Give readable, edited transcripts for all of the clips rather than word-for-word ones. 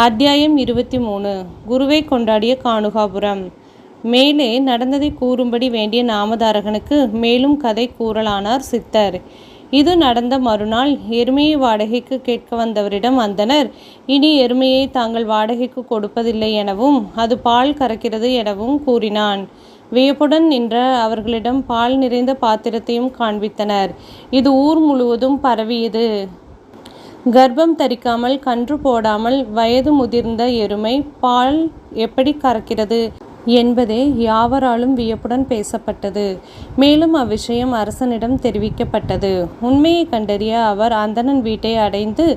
அத்தியாயம் 23. குருவை கொண்டாடிய காணுகாபுரம். மேலே நடந்ததை கூறும்படி வேண்டிய நாமதாரகனுக்கு மேலும் கதை கூறலானார் சித்தர். இது நடந்த மறுநாள் எருமையை வாடகைக்கு கேட்க வந்தவரிடம் அந்தனர் இனி எருமையை தாங்கள் வாடகைக்கு கொடுப்பதில்லை எனவும் அது பால் கறக்கிறது எனவும் கூறினான். வியப்புடன் நின்ற அவர்களிடம் பால் நிறைந்த பாத்திரத்தையும் காண்பித்தனர். இது ஊர் முழுவதும் பரவியது. கர்ப்பம் தரிக்காமல் கன்று போடாமல் வயது முதிர்ந்த எருமை பால் எப்படி கறக்கிறது என்பதே யாவராலும் வியப்புடன் பேசப்பட்டது. மேலும் அவ்விஷயம் அரசனிடம் தெரிவிக்கப்பட்டது. உண்மையை கண்டறிய அவர் அந்தணன் வீட்டை அடைந்து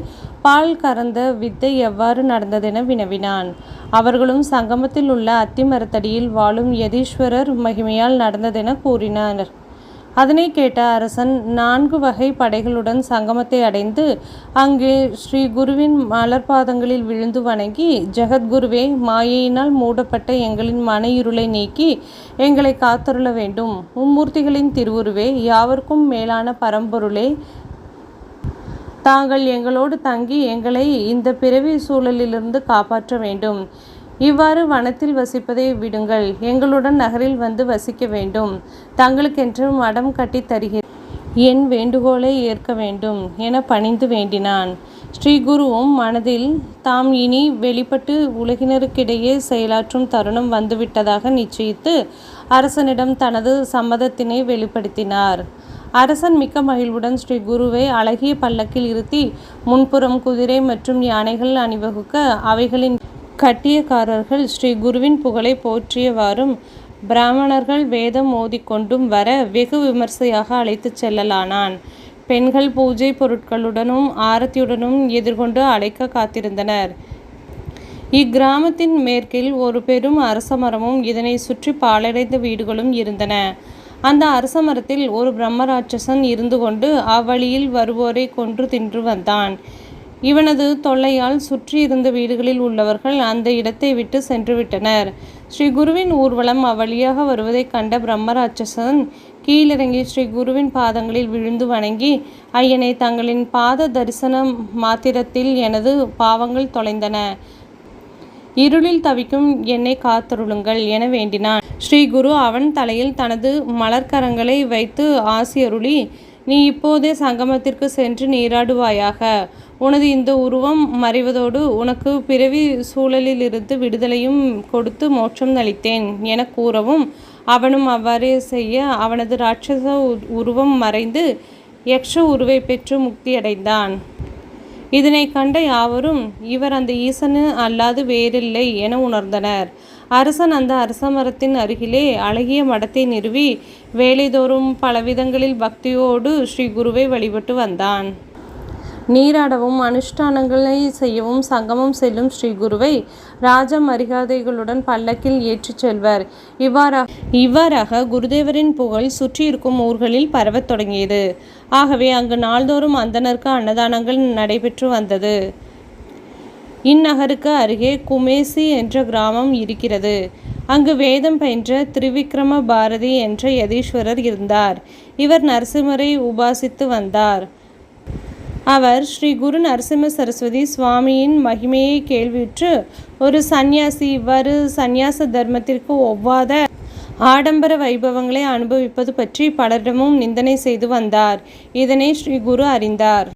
பால் கறந்த வித்தை எவ்வாறு நடந்ததென வினவினான். அவர்களும் சங்கமத்தில் உள்ள அத்திமரத்தடியில் வாழும் யதீஸ்வரர் மகிமையால் நடந்ததென கூறினர். அதனை கேட்ட அரசன் 4 வகை படைகளுடன் சங்கமத்தை அடைந்து அங்கே ஸ்ரீ குருவின் மலர்பாதங்களில் விழுந்து வணங்கி, ஜெகத்குருவே, மாயையினால் மூடப்பட்ட எங்களின் மன இருளை நீக்கி எங்களை காத்தருள வேண்டும். மும்மூர்த்திகளின் திருவுருவே, யாவர்க்கும் மேலான பரம்பொருளே, தாங்கள் எங்களோடு தங்கி எங்களை இந்த பிறவி சூழலிலிருந்து காப்பாற்ற வேண்டும். இவ்வாறு வனத்தில் வசிப்பதை விடுங்கள், எங்களுடன் நகரில் வந்து வசிக்க வேண்டும். தங்களுக்கென்று மடம் கட்டி தருகிறேன், என் வேண்டுகோளை ஏற்க வேண்டும் என பணிந்து வேண்டினான். ஸ்ரீ குருவும் மனதில் தாம் இனி வெளிப்பட்டு உலகினருக்கிடையே செயலாற்றும் தருணம் வந்துவிட்டதாக நிச்சயித்து அரசனிடம் தனது சம்மதத்தினை வெளிப்படுத்தினார். அரசன் மிக்க மகிழ்வுடன் ஸ்ரீ குருவை அழகிய பல்லக்கில் இருத்தி முன்புறம் குதிரை மற்றும் யானைகள் அணிவகுக்க அவைகளின் கட்டியக்காரர்கள் ஸ்ரீ குருவின் புகழை போற்றியவாறும் பிராமணர்கள் வேதம் ஓதிக்கொண்டும் வர வெகு விமர்சையாக அழைத்துச் செல்லலானான். பெண்கள் பூஜை பொருட்களுடனும் ஆரத்தியுடனும் எதிர்கொண்டு அழைக்க காத்திருந்தனர். இக்கிராமத்தின் மேற்கில் ஒரு பெரும் அரசமரமும் இதனை சுற்றி பாழடைந்த வீடுகளும் இருந்தன. அந்த அரசமரத்தில் ஒரு பிரம்மராட்சசன் இருந்து கொண்டு அவ்வழியில் வருவோரை கொன்று தின்று வந்தான். இவனது தொல்லையால் சுற்றி இருந்த வீடுகளில் உள்ளவர்கள் அந்த இடத்தை விட்டு சென்றுவிட்டனர். ஸ்ரீ குருவின் ஊர்வலம் அவ்வழியாக வருவதை கண்ட பிரம்மராட்சசன் கீழிறங்கி ஸ்ரீ குருவின் பாதங்களில் விழுந்து வணங்கி, ஐயனை, தங்களின் பாத தரிசனம் மாத்திரத்தில் எனது பாவங்கள் தொலைந்தன. இருளில் தவிக்கும் என்னை காத்தருளுங்கள் என வேண்டினான். ஸ்ரீ குரு அவன் தலையில் தனது மலர்கரங்களை வைத்து ஆசியருளி, நீ இப்போதே சங்கமத்திற்கு சென்று நீராடுவாயாக. உனது இந்த உருவம் மறைவதோடு உனக்கு பிறவி சூழலிலிருந்து விடுதலையும் கொடுத்து மோட்சம் அளித்தேன் என கூறவும், அவனும் அவ்வாறே செய்ய அவனது ராட்சச உருவம் மறைந்து யக்ஷ உருவை பெற்று முக்தியடைந்தான். இதனை கண்ட யாவரும் இவர் அந்த ஈசனு அல்லாது வேறில்லை என உணர்ந்தனர். அரசன் அந்த அரசமரத்தின் அருகிலே அழகிய மடத்தை நிறுவி வேலைதோறும் பலவிதங்களில் பக்தியோடு ஸ்ரீ குருவை வழிபட்டு வந்தான். நீராடவும் அனுஷ்டானங்களை செய்யவும் சங்கமம் செல்லும் ஸ்ரீ குருவை ராஜ மரியாதைகளுடன் பல்லக்கில் ஏற்றிச் செல்வர். இவ்வாறாக குருதேவரின் புகழ் சுற்றி இருக்கும் ஊர்களில் பரவத் தொடங்கியது. ஆகவே அங்கு நாள்தோறும் அந்தணருக்கு அன்னதானங்கள் நடைபெற்று வந்தது. இந்நகருக்கு அருகே குமேசி என்ற கிராமம் இருக்கிறது. அங்கு வேதம் பயின்ற திரிவிக்ரம பாரதி என்ற யதீஸ்வரர் இருந்தார். இவர் நரசிம்மரை உபாசித்து வந்தார். அவர் ஸ்ரீ குரு நரசிம்ம சரஸ்வதி சுவாமியின் மகிமையை கேள்வியுற்று ஒரு சந்நியாசி இவ்வாறு சந்நியாச தர்மத்திற்கு ஒவ்வாத ஆடம்பர வைபவங்களை அனுபவிப்பது பற்றி பலரிடமும் நிந்தனை செய்து வந்தார். இதனை ஸ்ரீ குரு அறிந்தார்.